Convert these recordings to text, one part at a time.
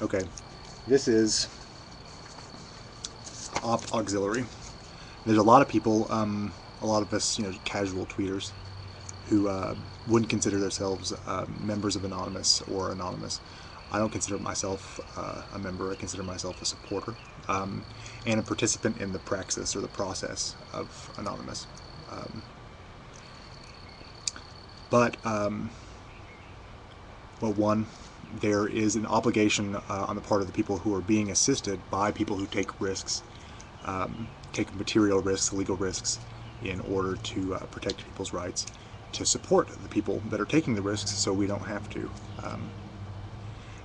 Okay, this is OpAuxillary. There's a lot of people, a lot of us, casual tweeters, who wouldn't consider themselves members of Anonymous or anonymous. I don't consider myself a member. I consider myself a supporter and a participant in the praxis or the process of Anonymous. Well, one, there is an obligation on the part of the people who are being assisted by people who take risks, take material risks, legal risks, in order to protect people's rights, to support the people that are taking the risks so we don't have to.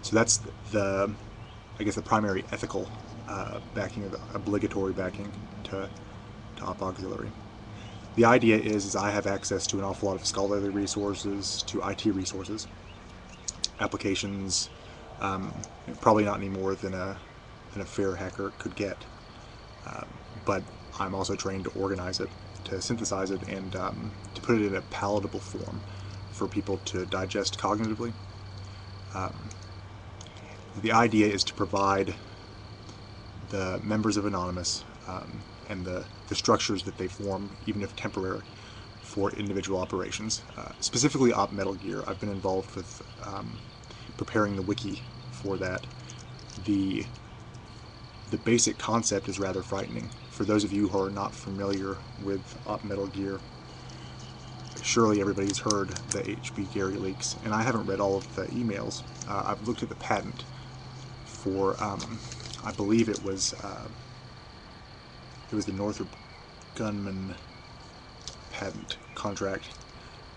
So that's the primary ethical backing, of the obligatory backing to OpAuxillary. The idea is I have access to an awful lot of scholarly resources, to IT resources, applications, probably not any more than a fair hacker could get. But I'm also trained to organize it, to synthesize it, and to put it in a palatable form for people to digest cognitively. The idea is to provide the members of Anonymous and the structures that they form, even if temporary, for individual operations. Specifically Op Metal Gear, I've been involved with preparing the wiki for that. The basic concept is rather frightening. For those of you who are not familiar with Op Metal Gear, surely everybody's heard the HB Gary leaks, and I haven't read all of the emails. I've looked at the patent for, I believe it was the Northrop Grumman patent contract,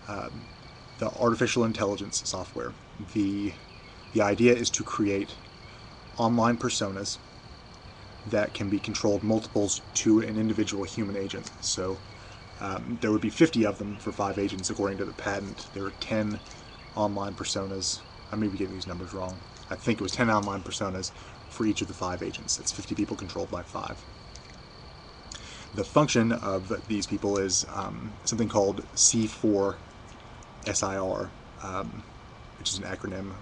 the artificial intelligence software. The idea is to create online personas that can be controlled multiples to an individual human agent. So there would be 50 of them for 5 agents according to the patent. There are 10 online personas. I may be getting these numbers wrong. I think it was 10 online personas for each of the 5 agents. That's 50 people controlled by 5. The function of these people is something called C4SIR, which is an acronym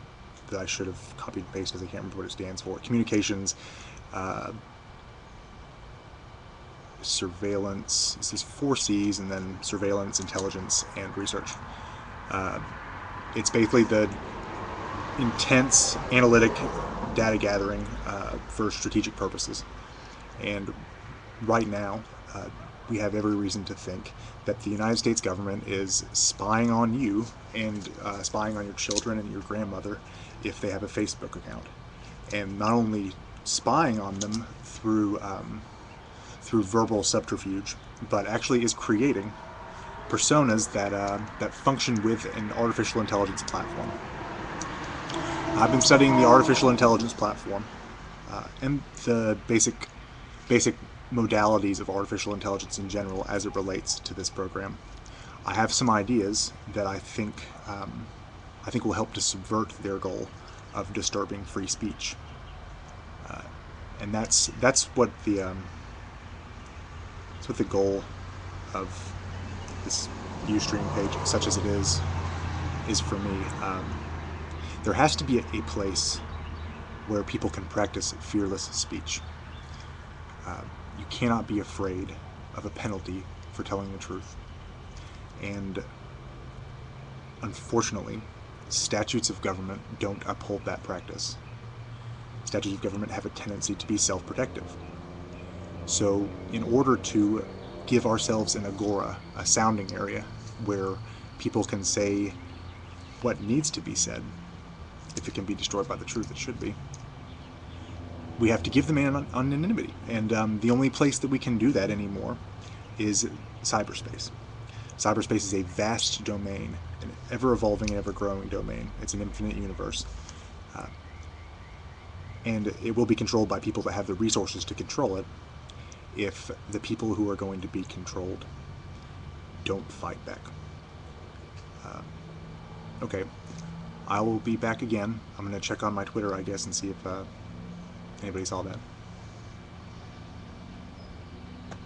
that I should have copied and pasted because I can't remember what it stands for. Communications, surveillance, this is 4 C's, and then surveillance, intelligence, and research. It's basically the intense analytic data gathering for strategic purposes. And right now, we have every reason to think that the United States government is spying on you and spying on your children and your grandmother if they have a Facebook account. And not only spying on them through verbal subterfuge, but actually is creating personas that function with an artificial intelligence platform. I've been studying the artificial intelligence platform and the basic modalities of artificial intelligence in general as it relates to this program. I have some ideas that I think will help to subvert their goal of disturbing free speech, and that's what the goal of this Ustream page, such as it is for me. There has to be a place where people can practice fearless speech. You cannot be afraid of a penalty for telling the truth. And unfortunately, statutes of government don't uphold that practice. Statutes of government have a tendency to be self-protective. So in order to give ourselves an agora, a sounding area, where people can say what needs to be said, if it can be destroyed by the truth, it should be, we have to give them anonymity. And the only place that we can do that anymore is cyberspace. Cyberspace is a vast domain, an ever-evolving and ever-growing domain. It's an infinite universe. And it will be controlled by people that have the resources to control it if the people who are going to be controlled don't fight back. Okay, I will be back again. I'm going to check on my Twitter, I guess, and see if anybody saw that.